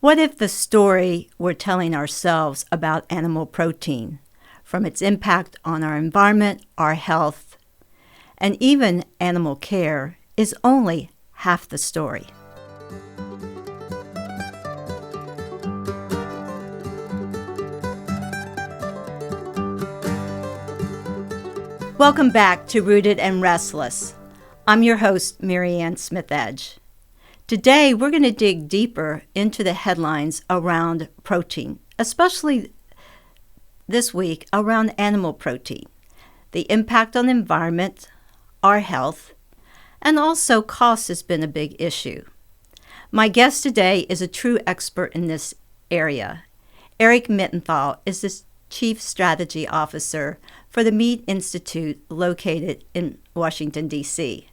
What if the story we're telling ourselves about animal protein, from its impact on our environment, our health, and even animal care, is only half the story? Welcome back to Rooted and Restless. I'm your host, Marianne Smith Edge. Today, we're going to dig deeper into the headlines around protein, especially this week around animal protein, the impact on the environment, our health, and also cost has been a big issue. My guest today is a true expert in this area. Eric Mittenthal is the Chief Strategy Officer for the Meat Institute located in Washington, D.C.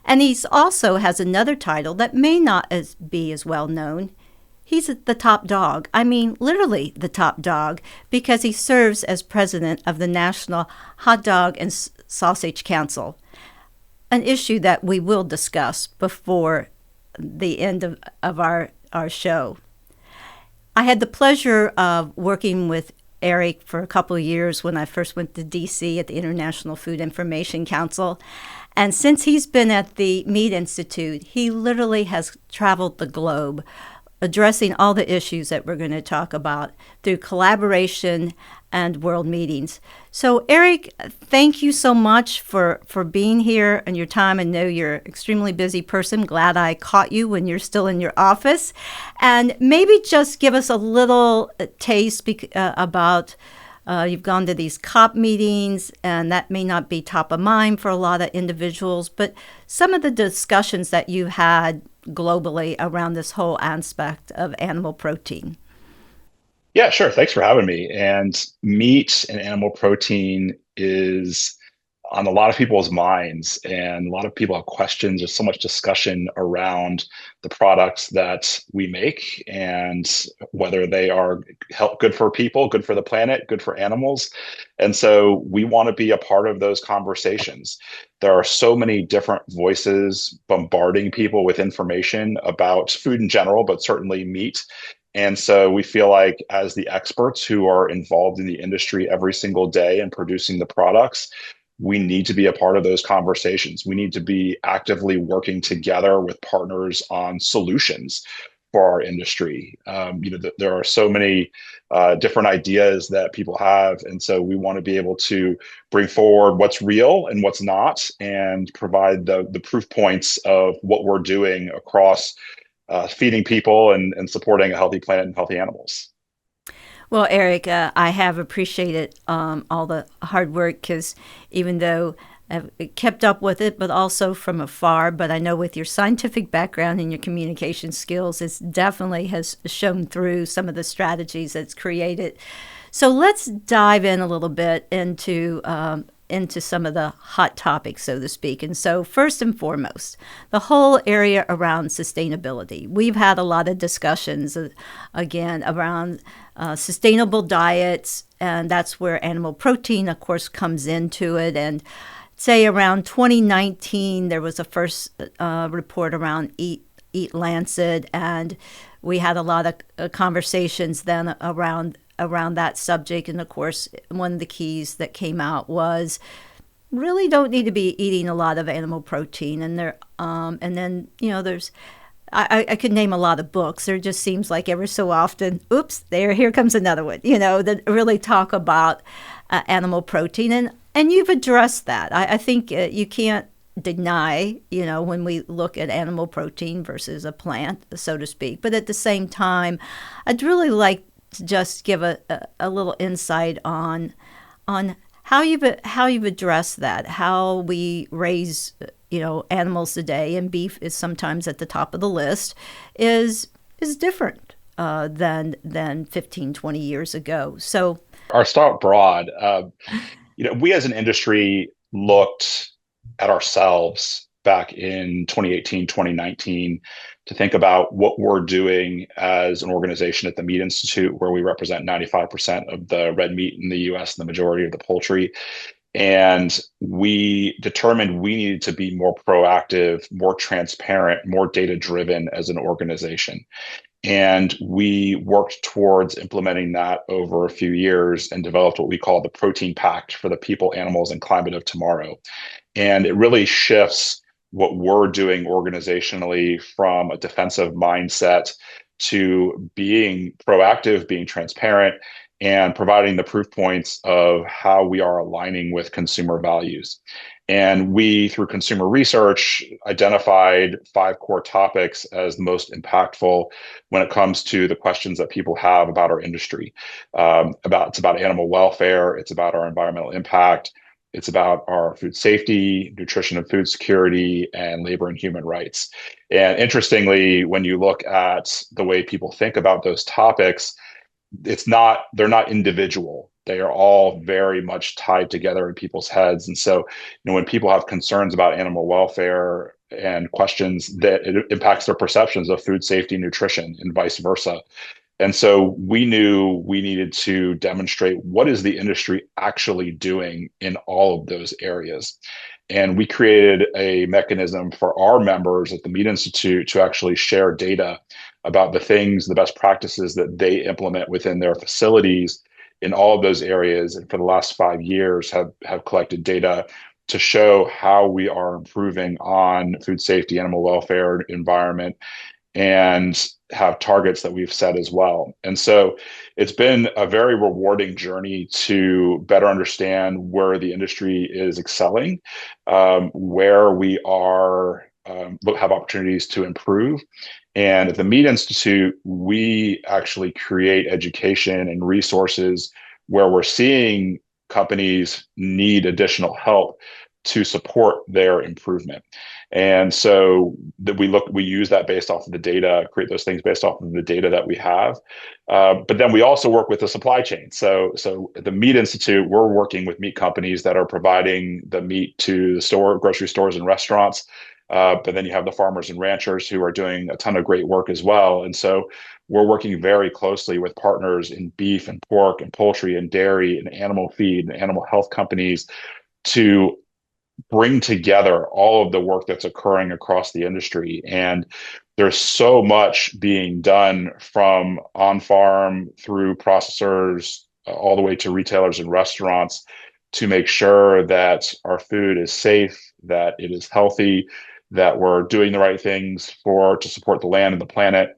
And he also has another title that may not be as well known. He's the top dog. I mean, literally the top dog, because he serves as president of the National Hot Dog and Sausage Council, an issue that we will discuss before the end of our show. I had the pleasure of working with Eric for a couple of years when I first went to D.C. at the International Food Information Council. And since he's been at the Meat Institute, he literally has traveled the globe addressing all the issues that we're going to talk about through collaboration and world meetings. So, Eric, thank you so much for being here and your time. I know you're an extremely busy person. Glad I caught you when you're still in your office. And maybe just give us a little taste about you've gone to these COP meetings, and that may not be top of mind for a lot of individuals, but some of the discussions that you've had globally around this whole aspect of animal protein. Yeah, sure. Thanks for having me. And meat and animal protein is on a lot of people's minds, and a lot of people have questions. There's so much discussion around the products that we make and whether they are good for people, good for the planet, good for animals. And so we want to be a part of those conversations. There are so many different voices bombarding people with information about food in general, but certainly meat. And so we feel like, as the experts who are involved in the industry every single day and producing the products, we need to be a part of those conversations. We need to be actively working together with partners on solutions for our industry. There are so many different ideas that people have. And so we want to be able to bring forward what's real and what's not, and provide the proof points of what we're doing across feeding people and supporting a healthy planet and healthy animals. Well, Eric, I have appreciated all the hard work, because even though I've kept up with it, but also from afar, but I know with your scientific background and your communication skills, it definitely has shown through some of the strategies that's created. So let's dive in a little bit into some of the hot topics, so to speak. And so first and foremost, the whole area around sustainability. We've had a lot of discussions, again, around sustainable diets, and that's where animal protein, of course, comes into it. And say around 2019, there was a first report around Eat Lancet, and we had a lot of conversations then around that subject. And of course, one of the keys that came out was really don't need to be eating a lot of animal protein. And then there's I could name a lot of books. There just seems like every so often, here comes another one, that really talk about animal protein. And you've addressed that. I think you can't deny, when we look at animal protein versus a plant, so to speak. But at the same time, I'd really like to just give a little insight on how you've addressed that, how we raise animals today, and beef is sometimes at the top of the list, is different than 15, 20 years ago. So I'll start broad. We as an industry looked at ourselves back in 2018, 2019 to think about what we're doing as an organization at the Meat Institute, where we represent 95% of the red meat in the US and the majority of the poultry. And we determined we needed to be more proactive, more transparent, more data-driven as an organization. And we worked towards implementing that over a few years and developed what we call the Protein Pact for the people, animals, and climate of tomorrow. And it really shifts what we're doing organizationally from a defensive mindset to being proactive, being transparent, and providing the proof points of how we are aligning with consumer values. And we, through consumer research, identified 5 core topics as the most impactful when it comes to the questions that people have about our industry. It's about animal welfare, it's about our environmental impact, it's about our food safety, nutrition and food security, and labor and human rights. And interestingly, when you look at the way people think about those topics, they're not individual. They are all very much tied together in people's heads. And so, when people have concerns about animal welfare and questions, that it impacts their perceptions of food safety, nutrition, and vice versa. And so we knew we needed to demonstrate what is the industry actually doing in all of those areas. And we created a mechanism for our members at the Meat Institute to actually share data about the things, the best practices that they implement within their facilities in all of those areas. And for the last 5 years have collected data to show how we are improving on food safety, animal welfare, environment, and have targets that we've set as well. And so it's been a very rewarding journey to better understand where the industry is excelling, where we are have opportunities to improve. And at the Meat Institute, we actually create education and resources where we're seeing companies need additional help to support their improvement. And so that we use that based off of the data, create those things based off of the data that we have. But then we also work with the supply chain. So at the Meat Institute, we're working with meat companies that are providing the meat to the grocery stores and restaurants. But then you have the farmers and ranchers who are doing a ton of great work as well. And so we're working very closely with partners in beef and pork and poultry and dairy and animal feed and animal health companies to bring together all of the work that's occurring across the industry. And there's so much being done from on farm through processors all the way to retailers and restaurants to make sure that our food is safe, that it is healthy, that we're doing the right things to support the land and the planet.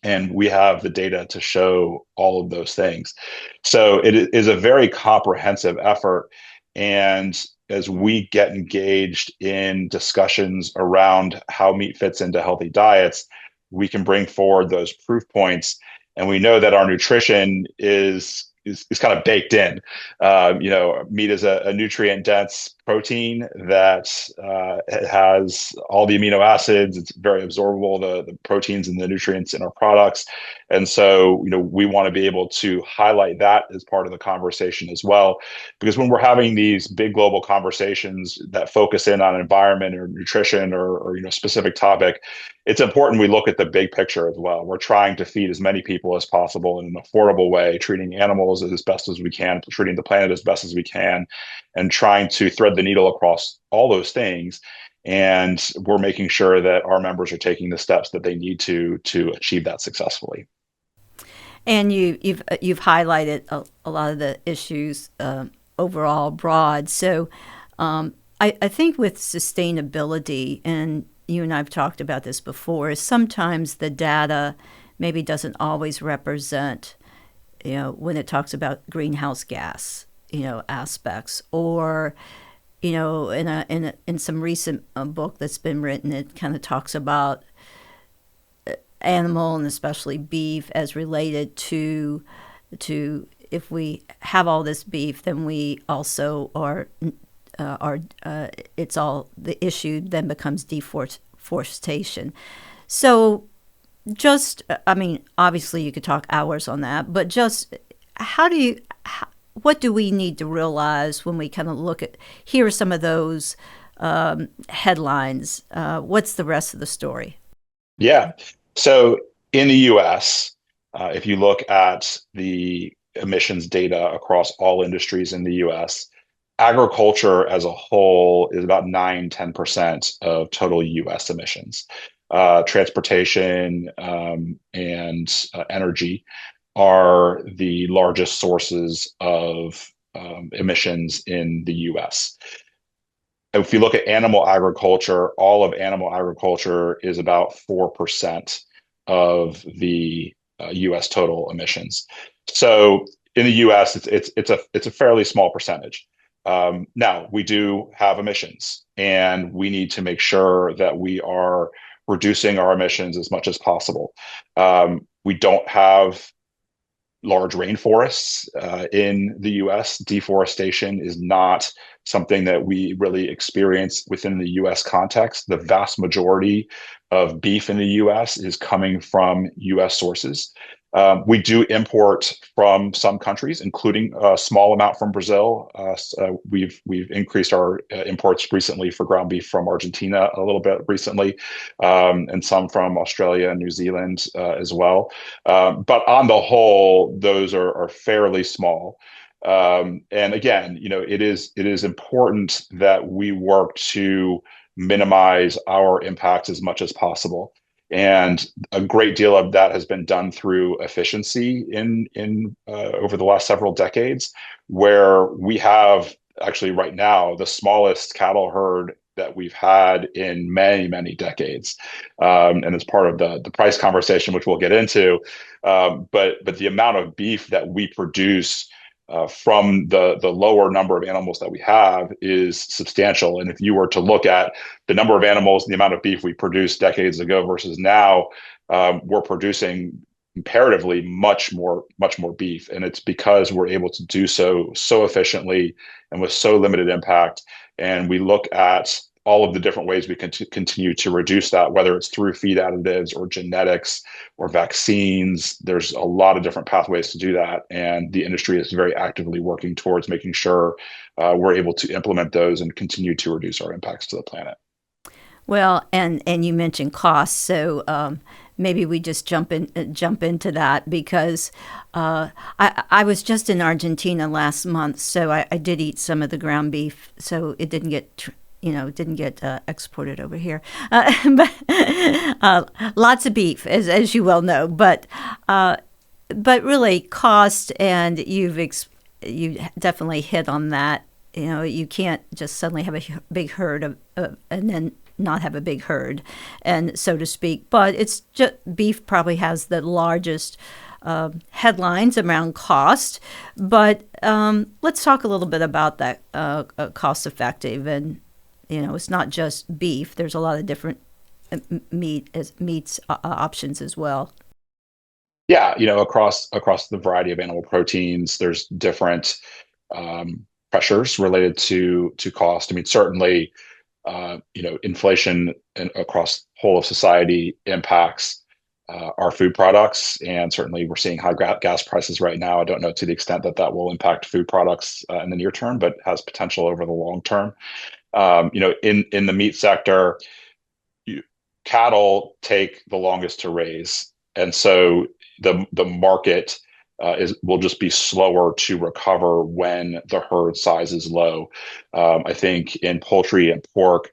And we have the data to show all of those things. So it is a very comprehensive effort. And as we get engaged in discussions around how meat fits into healthy diets, we can bring forward those proof points. And we know that our nutrition is kind of baked in. Meat is a nutrient-dense protein that has all the amino acids. It's very absorbable, the proteins and the nutrients in our products. And so, we want to be able to highlight that as part of the conversation as well. Because when we're having these big global conversations that focus in on environment or nutrition or specific topic, it's important we look at the big picture as well. We're trying to feed as many people as possible in an affordable way, treating animals as best as we can, treating the planet as best as we can, and trying to thread the needle across all those things. And we're making sure that our members are taking the steps that they need to achieve that successfully. And you've highlighted a lot of the issues overall broad. So I think with sustainability, and you and I have talked about this before, is sometimes the data maybe doesn't always represent, when it talks about greenhouse gas, aspects, or, in some recent book that's been written, it kind of talks about animal and especially beef as related to if we have all this beef, then we also are it's all the issue then becomes deforestation. So obviously you could talk hours on that, but just what do we need to realize when we kind of look at, here are some of those headlines. What's the rest of the story? Yeah. So in the US, if you look at the emissions data across all industries in the US, agriculture as a whole is about 10% of total US emissions. transportation, and energy are the largest sources of emissions in the US. If you look at animal agriculture, all of animal agriculture is about 4% of the US total emissions. So in the US, it's a fairly small percentage. Now we do have emissions, and we need to make sure that we are reducing our emissions as much as possible. We don't have large rainforests in the US. Deforestation is not something that we really experience within the US context. The vast majority of beef in the US is coming from US sources. We do import from some countries, including a small amount from Brazil. We've increased our imports recently for ground beef from Argentina a little bit recently, and some from Australia and New Zealand as well. But on the whole, those are fairly small. And again, it is important that we work to minimize our impacts as much as possible. And a great deal of that has been done through efficiency in over the last several decades, where we have actually right now the smallest cattle herd that we've had in many, many decades. And as part of the price conversation, which we'll get into, but the amount of beef that we produce from the lower number of animals that we have is substantial. And if you were to look at the number of animals and the amount of beef we produced decades ago versus now, we're producing comparatively much more beef. And it's because we're able to do so efficiently and with so limited impact. And we look at all of the different ways we can continue to reduce that, whether it's through feed additives or genetics or vaccines. There's a lot of different pathways to do that. And the industry is very actively working towards making sure we're able to implement those and continue to reduce our impacts to the planet. Well, and you mentioned costs, so maybe we just jump into that because I was just in Argentina last month, so I did eat some of the ground beef, so it didn't get exported over here. But lots of beef, as you well know. But really, cost, and you definitely hit on that. You can't just suddenly have a big herd and then not have a big herd, and so to speak. But it's just beef probably has the largest headlines around cost. But let's talk a little bit about that cost effective. And it's not just beef. There's a lot of different meats options as well. Yeah, across the variety of animal proteins, there's different pressures related to cost. I mean, certainly, inflation across whole of society impacts our food products, and certainly we're seeing high gas prices right now. I don't know to the extent that will impact food products in the near term, but has potential over the long term. In the meat sector, cattle take the longest to raise, and so the market will just be slower to recover when the herd size is low. I think in poultry and pork,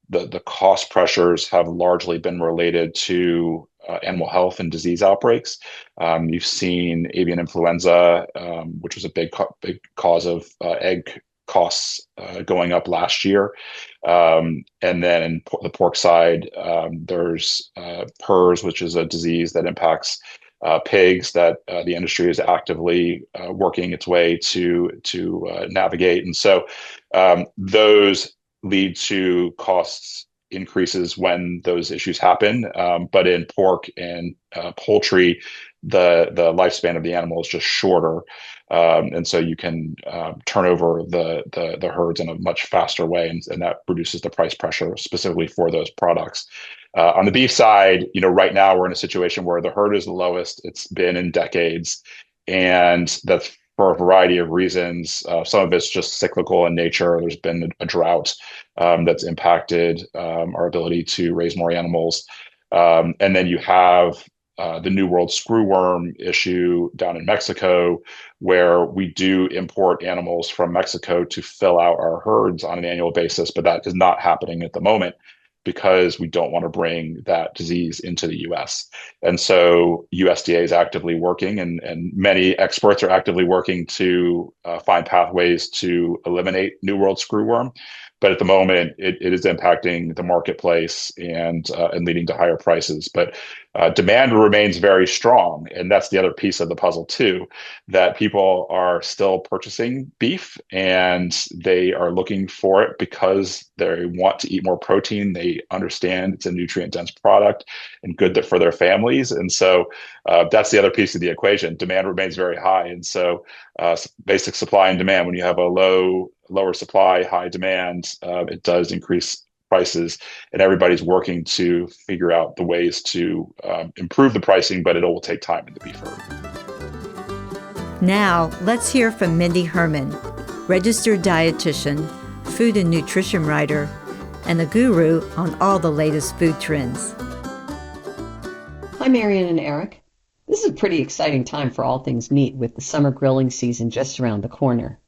the cost pressures have largely been related to animal health and disease outbreaks. You've seen avian influenza, which was a big cause of egg costs going up last year. And then in the pork side, there's PRRS, which is a disease that impacts pigs that the industry is actively working its way to navigate. And so those lead to costs increases when those issues happen. But in pork and poultry, the lifespan of the animal is just shorter. And so you can turn over the herds in a much faster way, and that reduces the price pressure specifically for those products. On the beef side, right now we're in a situation where the herd is the lowest it's been in decades, and that's for a variety of reasons. Some of it's just cyclical in nature. There's been a drought that's impacted our ability to raise more animals. And then you have the New World screwworm issue down in Mexico, where we do import animals from Mexico to fill out our herds on an annual basis, but that is not happening at the moment. because we don't want to bring that disease into the US. And so USDA is actively working, and many experts are actively working to find pathways to eliminate New World screwworm. But at the moment, it is impacting the marketplace and leading to higher prices. But demand remains very strong, and that's the other piece of the puzzle too, that people are still purchasing beef and they are looking for it because they want to eat more protein. They understand it's a nutrient dense product and good for their families. And so that's the other piece of the equation. Demand remains very high, and so basic supply and demand. When you have a lower supply, high demand, it does increase prices, and everybody's working to figure out the ways to improve the pricing, but it will take time in the beef herd. Now, let's hear from Mindy Herman, registered dietitian, food and nutrition writer, and a guru on all the latest food trends. Hi, Marianne and Eric. This is a pretty exciting time for all things meat with the summer grilling season just around the corner.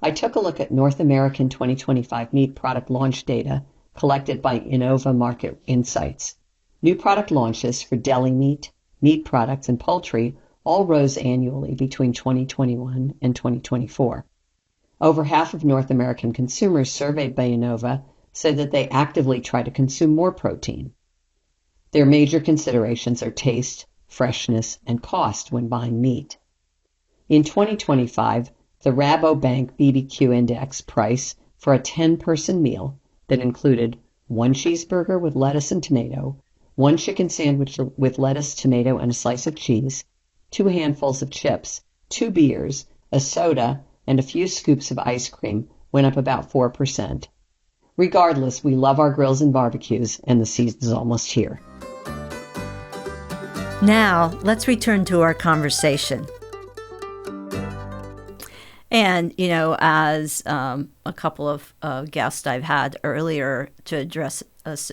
I took a look at North American 2025 meat product launch data collected by Innova Market Insights. New product launches for deli meat, meat products, and poultry all rose annually between 2021 and 2024. Over half of North American consumers surveyed by Innova said that they actively try to consume more protein. Their major considerations are taste, freshness, and cost when buying meat. In 2025, the Rabobank BBQ Index price for a 10-person meal that included one cheeseburger with lettuce and tomato, one chicken sandwich with lettuce, tomato, and a slice of cheese, 2 handfuls of chips, 2 beers, a soda, and a few scoops of ice cream went up about 4%. Regardless, we love our grills and barbecues, and the season's almost here. Now, let's return to our conversation. And, as a couple of guests I've had earlier to address us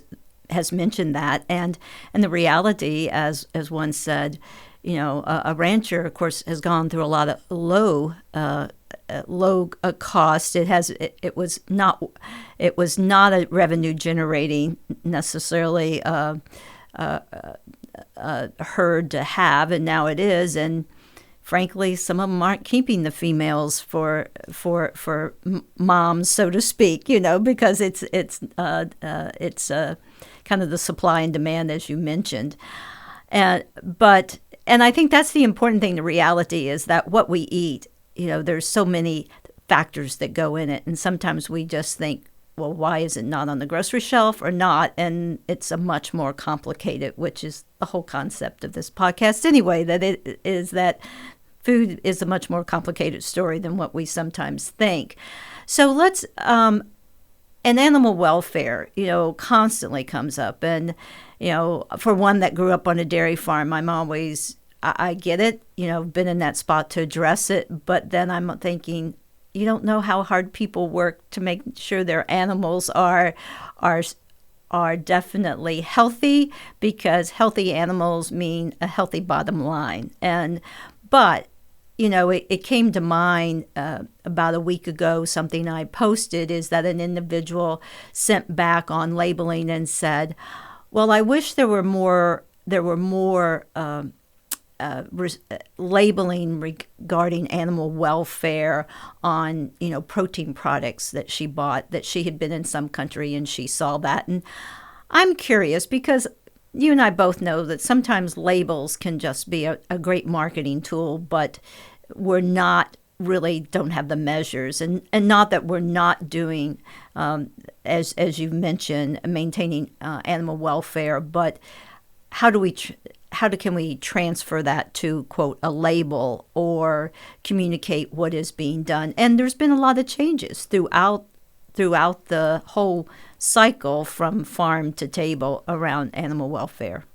has mentioned that, and the reality, as one said, a rancher, of course, has gone through a lot of low cost. It was not a revenue generating necessarily herd to have, and now it is. And frankly, some of them aren't keeping the females for moms, so to speak, because it's kind of the supply and demand, as you mentioned. And I think that's the important thing. The reality is that what we eat, there's so many factors that go in it, and sometimes we just think, well, why is it not on the grocery shelf or not? And it's a much more complicated, which is the whole concept of this podcast anyway, that it is that food is a much more complicated story than what we sometimes think. So let's, and animal welfare, constantly comes up. And, for one that grew up on a dairy farm, I get it, been in that spot to address it. But then I'm thinking, you don't know how hard people work to make sure their animals are definitely healthy, because healthy animals mean a healthy bottom line. But it came to mind about a week ago, something I posted is that an individual sent back on labeling and said, well, I wish there were more labeling regarding animal welfare on, protein products that she bought, that she had been in some country and she saw that. And I'm curious, because you and I both know that sometimes labels can just be a great marketing tool, but we're not really don't have the measures, and not that we're not doing, as you've mentioned, maintaining animal welfare, but how can we transfer that to, quote, a label or communicate what is being done? And there's been a lot of changes throughout the whole cycle from farm to table around animal welfare.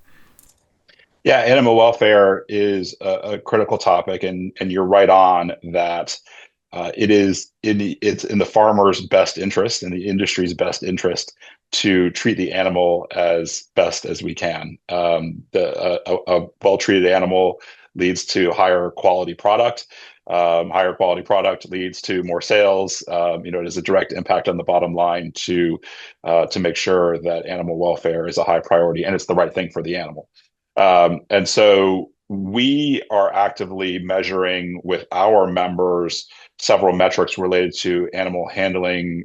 Yeah, animal welfare is a critical topic, and you're right on that. It's in the farmer's best interest, in the industry's best interest, to treat the animal as best as we can. A well-treated animal leads to higher quality product. Higher quality product leads to more sales. It has a direct impact on the bottom line to make sure that animal welfare is a high priority and it's the right thing for the animal. And so we are actively measuring with our members several metrics related to animal handling,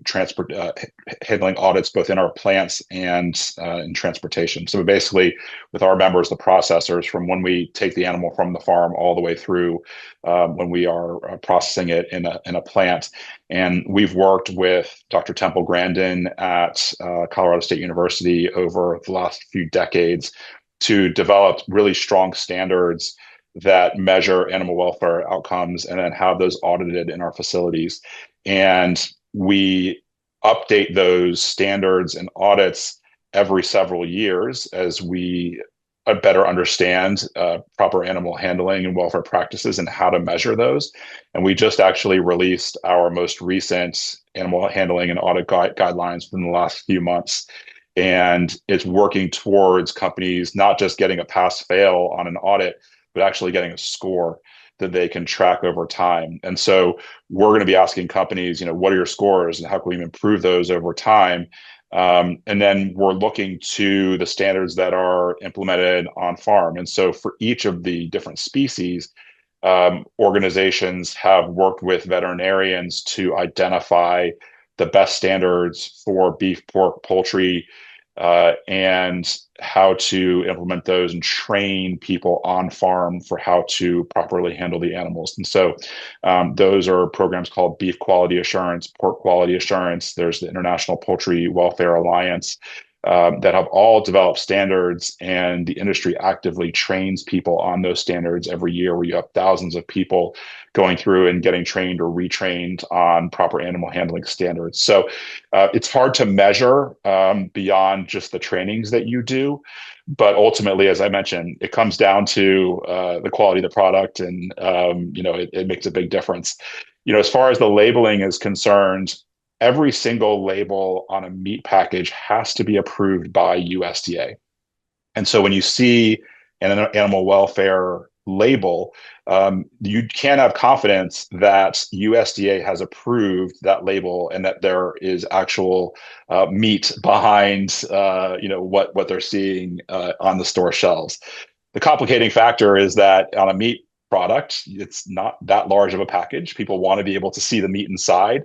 handling audits, both in our plants and in transportation. So basically, with our members, the processors, from when we take the animal from the farm all the way through when we are processing it in a plant. And we've worked with Dr. Temple Grandin at Colorado State University over the last few decades to develop really strong standards that measure animal welfare outcomes and then have those audited in our facilities. And we update those standards and audits every several years as we better understand proper animal handling and welfare practices and how to measure those. And we just actually released our most recent animal handling and audit guidelines within the last few months. And it's working towards companies not just getting a pass-fail on an audit, but actually getting a score that they can track over time. And so we're going to be asking companies, what are your scores and how can we improve those over time? And then we're looking to the standards that are implemented on farm. And so for each of the different species, organizations have worked with veterinarians to identify the best standards for beef, pork, poultry, and how to implement those and train people on farm for how to properly handle the animals. And so those are programs called Beef Quality Assurance, Pork Quality Assurance. There's the International Poultry Welfare Alliance that have all developed standards, and the industry actively trains people on those standards every year, where you have thousands of people going through and getting trained or retrained on proper animal handling standards. So it's hard to measure beyond just the trainings that you do. But ultimately, as I mentioned, it comes down to the quality of the product, and it makes a big difference. As far as the labeling is concerned, every single label on a meat package has to be approved by USDA. And so when you see an animal welfare label, you can have confidence that USDA has approved that label and that there is actual meat behind what they're seeing on the store shelves. The complicating factor is that on a meat product, it's not that large of a package. People want to be able to see the meat inside.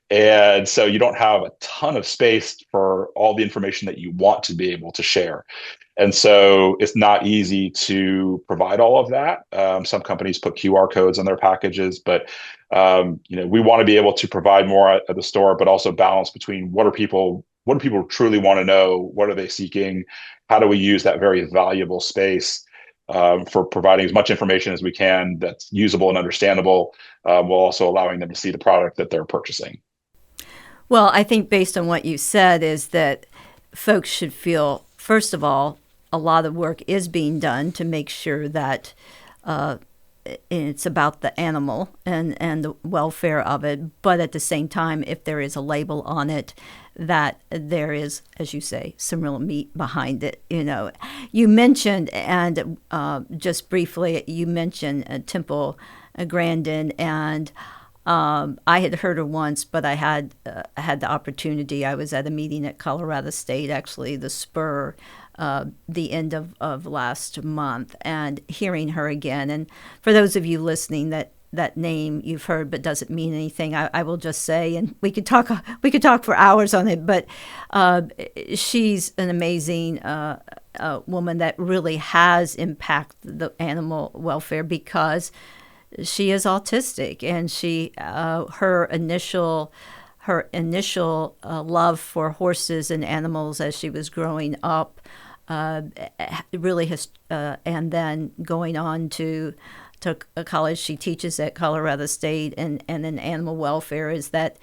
And so you don't have a ton of space for all the information that you want to be able to share. And so it's not easy to provide all of that. Some companies put QR codes on their packages, but we want to be able to provide more at the store, but also balance between what do people truly want to know? What are they seeking? How do we use that very valuable space for providing as much information as we can that's usable and understandable, while also allowing them to see the product that they're purchasing? Well, I think based on what you said is that folks should feel, first of all, a lot of work is being done to make sure that it's about the animal and the welfare of it. But at the same time, if there is a label on it, that there is, as you say, some real meat behind it. You mentioned, and just briefly, you mentioned Temple Grandin, and I had heard her once, but I had the opportunity. I was at a meeting at Colorado State, actually, the Spur, the end of last month, and hearing her again. And for those of you listening, that name you've heard but doesn't mean anything, I will just say, and we could talk for hours on it, but she's an amazing woman that really has impacted the animal welfare because she is autistic, and she her initial love for horses and animals as she was growing up really has, and then going on to college, she teaches at Colorado State, and in animal welfare, is that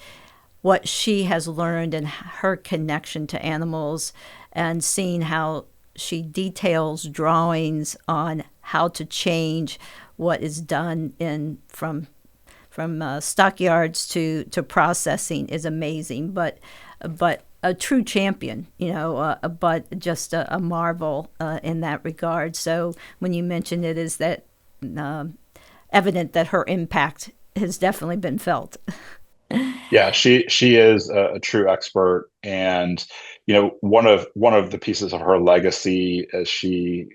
what she has learned and her connection to animals, and seeing how she details drawings on how to change what is done from stockyards to processing is amazing. But a true champion, but just a marvel in that regard. So when you mentioned it, is that evident that her impact has definitely been felt. Yeah, she is a true expert, and one of the pieces of her legacy as she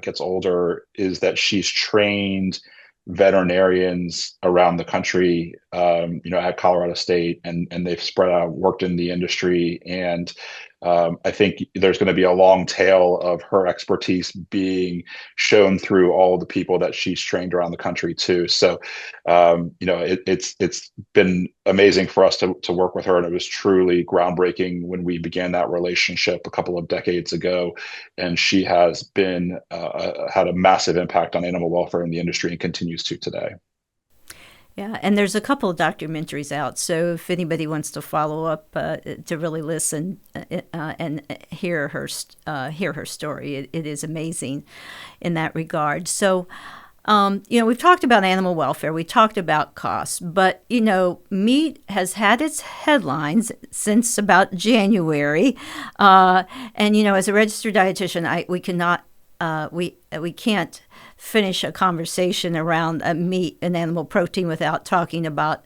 gets older is that she's trained veterinarians around the country, at Colorado State, and they've spread out, worked in the industry, and I think there's going to be a long tail of her expertise being shown through all the people that she's trained around the country too. So, it's been amazing for us to work with her, and it was truly groundbreaking when we began that relationship a couple of decades ago. And she has been had a massive impact on animal welfare in the industry and continues to today. Yeah, and there's a couple of documentaries out, so if anybody wants to follow up to really listen and hear her story, it is amazing in that regard. So, we've talked about animal welfare, we talked about costs, but meat has had its headlines since about January, and as a registered dietitian, we cannot. We can't finish a conversation around meat and animal protein without talking about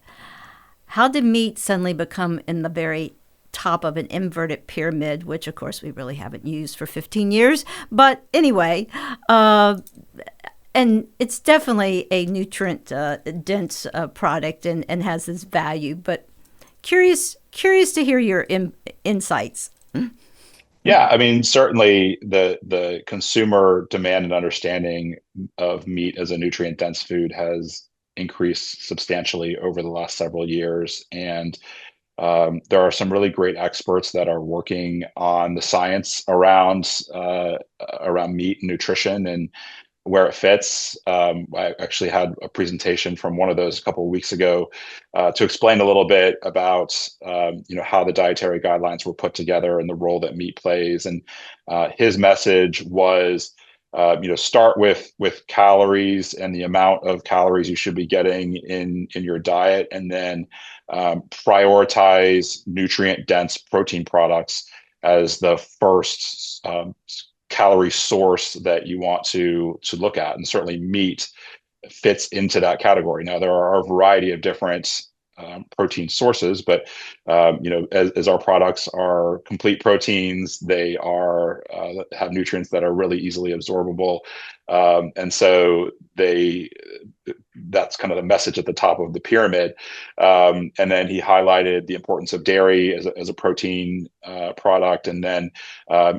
how did meat suddenly become in the very top of an inverted pyramid, which of course we really haven't used for 15 years. But anyway, and it's definitely a nutrient dense product and has this value. But curious to hear your insights. Yeah, I mean, certainly the consumer demand and understanding of meat as a nutrient dense food has increased substantially over the last several years. And there are some really great experts that are working on the science around meat and nutrition and where it fits. I actually had a presentation from one of those a couple of weeks ago to explain a little bit about how the dietary guidelines were put together and the role that meat plays. And his message was, start with calories and the amount of calories you should be getting in your diet, and then prioritize nutrient dense protein products as the first calorie source that you want to look at. And certainly meat fits into that category. Now, there are a variety of different protein sources, but as our products are complete proteins, they are have nutrients that are really easily absorbable, and so that's kind of the message at the top of the pyramid. And then he highlighted the importance of dairy as a protein product, and then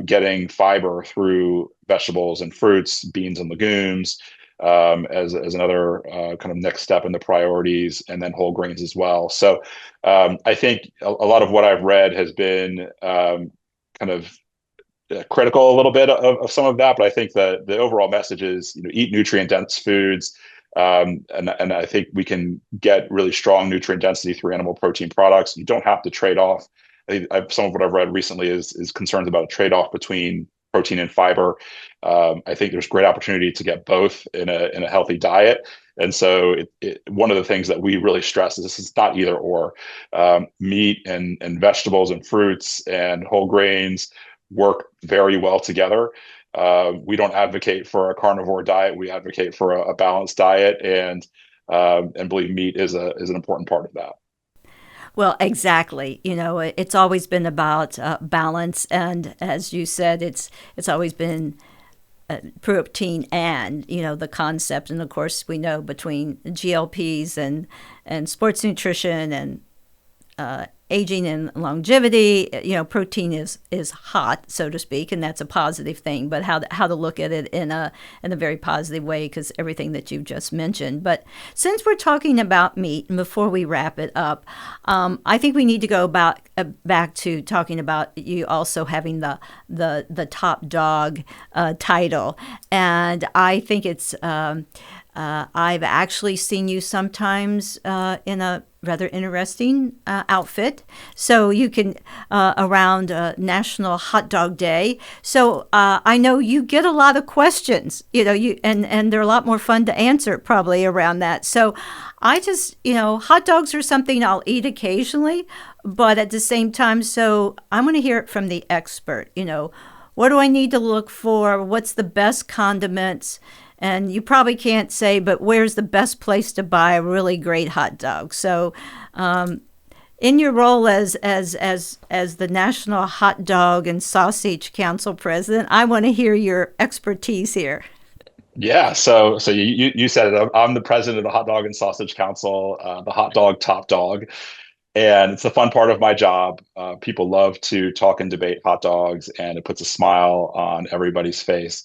getting fiber through vegetables and fruits, beans and legumes, as another kind of next step in the priorities, and then whole grains as well. So I think a lot of what I've read has been kind of critical a little bit of some of that, but I think the overall message is, eat nutrient dense foods. And I think we can get really strong nutrient density through animal protein products. You don't have to trade off. I think some of what I've read recently is concerns about a trade-off between protein and fiber. I think there's great opportunity to get both in a healthy diet. And so one of the things that we really stress is this is not either or. Meat and vegetables and fruits and whole grains work very well together. We don't advocate for a carnivore diet. We advocate for a balanced diet, and believe meat is an important part of that. Well, exactly. It's always been about balance, and as you said, it's always been protein and the concept. And of course, we know between GLPs and sports nutrition and aging and longevity, protein is hot, so to speak, and that's a positive thing. But how to look at it in a very positive way, because everything that you've just mentioned. But since we're talking about meat, and before we wrap it up, I think we need to go back to talking about you also having the top dog title, and I think it's. I've actually seen you sometimes in a rather interesting outfit. So you can around National Hot Dog Day. So I know you get a lot of questions, and they're a lot more fun to answer probably around that. So I just, hot dogs are something I'll eat occasionally, but at the same time, so I'm going to hear it from the expert. What do I need to look for? What's the best condiments? and you probably can't say, but where's the best place to buy a really great hot dog? So, in your role as the National Hot Dog and Sausage Council president, I want to hear your expertise here. Yeah, so you said it. I'm the president of the Hot Dog and Sausage Council, the hot dog top dog, and it's the fun part of my job. People love to talk and debate hot dogs, and it puts a smile on everybody's face.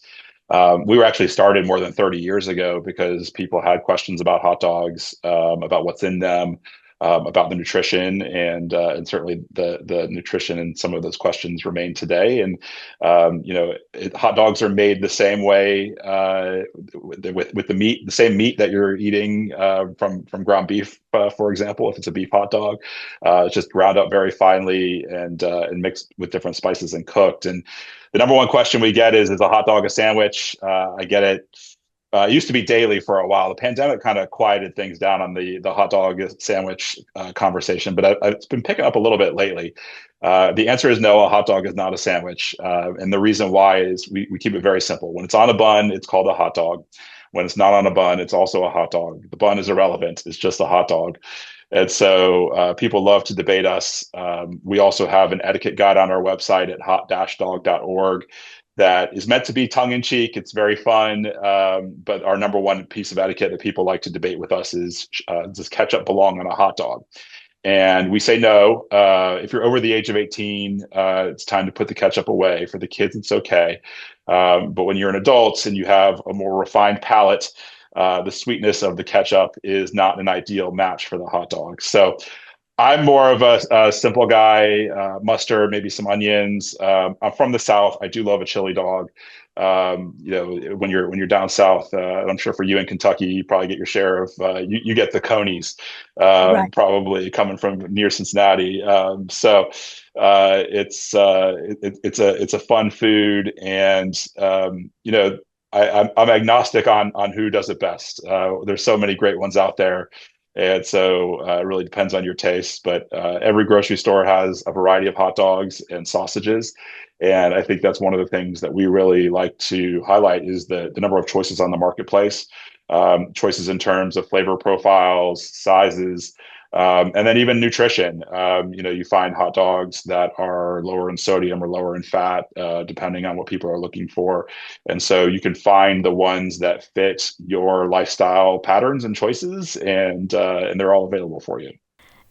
We were actually started more than 30 years ago because people had questions about hot dogs, about what's in them, about the nutrition, and certainly the nutrition and some of those questions remain today. And hot dogs are made the same way, with the meat, the same meat that you're eating from ground beef, for example. If it's a beef hot dog, it's just ground up very finely and mixed with different spices and cooked. And the number one question we get is a hot dog a sandwich? I get it. It used to be daily for a while. The pandemic kind of quieted things down on the hot dog sandwich conversation, but it's been picking up a little bit lately. The answer is no, a hot dog is not a sandwich. And the reason why is we keep it very simple. When it's on a bun, it's called a hot dog. When it's not on a bun, it's also a hot dog. The bun is irrelevant. It's just a hot dog. And so people love to debate us. We also have an etiquette guide on our website at hot-dog.org that is meant to be tongue-in-cheek. It's very fun, but our number one piece of etiquette that people like to debate with us is, does ketchup belong on a hot dog? And we say no. If you're over the age of 18, it's time to put the ketchup away. For the kids, it's okay. But when you're an adult and you have a more refined palate, the sweetness of the ketchup is not an ideal match for the hot dog. So I'm more of a simple guy, mustard, maybe some onions. I'm from the South. I do love a chili dog. When you're down south, I'm sure for you in Kentucky, you probably get your share of, you get the conies, Right. probably coming from near Cincinnati. It's a fun food, and I'm agnostic on who does it best. There's so many great ones out there. And so it really depends on your taste, but every grocery store has a variety of hot dogs and sausages. And I think that's one of the things that we really like to highlight is the number of choices on the marketplace, choices in terms of flavor profiles, sizes, and then even nutrition. You find hot dogs that are lower in sodium or lower in fat, depending on what people are looking for. And so you can find the ones that fit your lifestyle patterns and choices, and they're all available for you.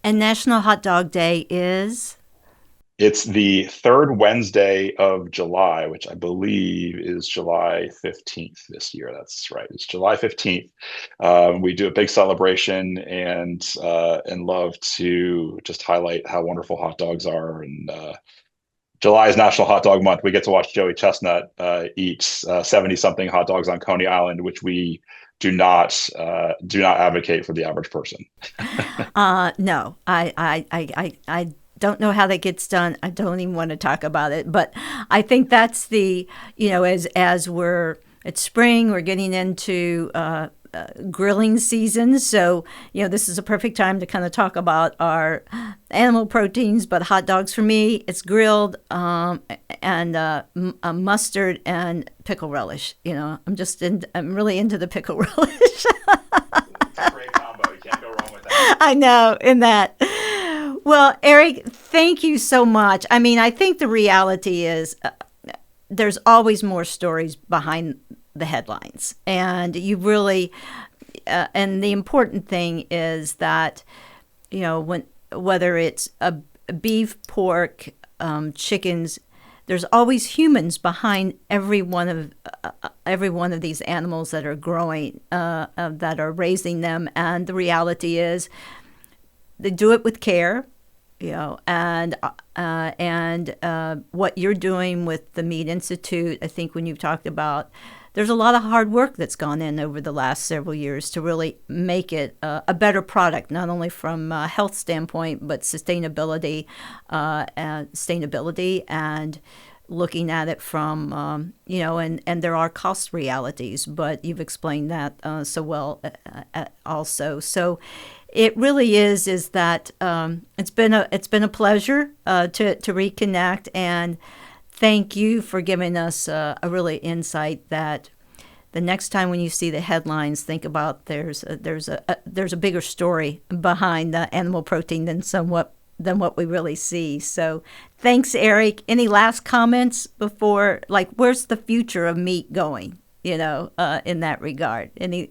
And National Hot Dog Day is? It's the third Wednesday of July, which I believe is July 15th this year. That's right. It's July 15th. We do a big celebration and love to just highlight how wonderful hot dogs are. And July is National Hot Dog Month. We get to watch Joey Chestnut eat 70-something hot dogs on Coney Island, which we do not advocate for the average person. No, I don't know how that gets done. I don't even want to talk about it. But I think that's as it's spring, we're getting into grilling season. So, this is a perfect time to kind of talk about our animal proteins. But hot dogs for me, it's grilled and mustard and pickle relish. I'm really into the pickle relish. It's a great combo. You can't go wrong with that. I know, in that. Well, Eric, thank you so much. I mean, I think the reality is there's always more stories behind the headlines. And you really, and the important thing is that, whether it's a beef, pork, chickens, there's always humans behind every one of these animals that are growing, that are raising them. And the reality is they do it with care. And what you're doing with the Meat Institute, I think when you've talked about, there's a lot of hard work that's gone in over the last several years to really make it a better product, not only from a health standpoint, but sustainability and looking at it from, and there are cost realities, but you've explained that so well also. So it really is that it's been a pleasure to reconnect, and thank you for giving us a really insight that the next time when you see the headlines, think about there's a bigger story behind the animal protein than what we really see. So thanks, Eric. Any last comments before, like, where's the future of meat going, in that regard? Any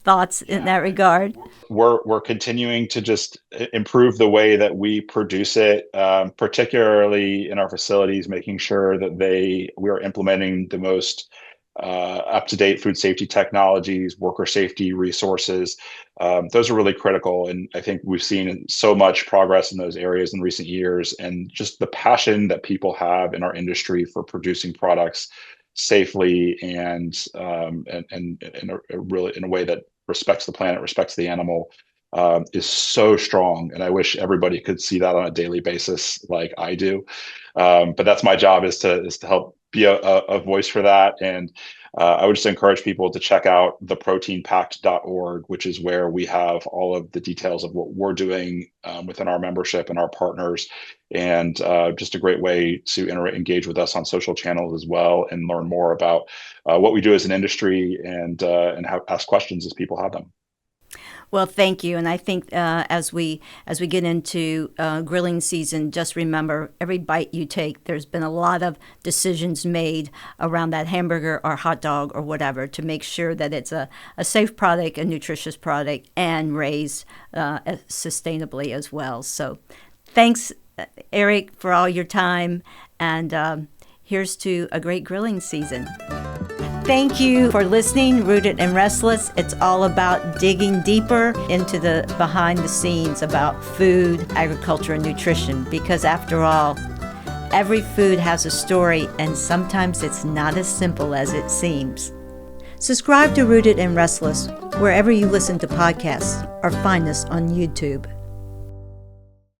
thoughts in that regard? We're continuing to just improve the way that we produce it, particularly in our facilities, making sure that we are implementing the most up-to-date food safety technologies, worker safety resources. Those are really critical. And I think we've seen so much progress in those areas in recent years, and just the passion that people have in our industry for producing products safely and really in a way that respects the planet, respects the animal, is so strong. And I wish everybody could see that on a daily basis like I do. But that's my job, is to help be a voice for that. And I would just encourage people to check out theproteinpact.org, which is where we have all of the details of what we're doing within our membership and our partners, and just a great way to engage with us on social channels as well, and learn more about what we do as an industry, and ask questions as people have them. Well, thank you. And I think as we get into grilling season, just remember, every bite you take, there's been a lot of decisions made around that hamburger or hot dog or whatever to make sure that it's a safe product, a nutritious product, and raised sustainably as well. So thanks, Eric, for all your time. And here's to a great grilling season. Thank you for listening, Rooted and Restless. It's all about digging deeper into the behind the scenes about food, agriculture, and nutrition, because after all, every food has a story, and sometimes it's not as simple as it seems. Subscribe to Rooted and Restless wherever you listen to podcasts, or find us on YouTube.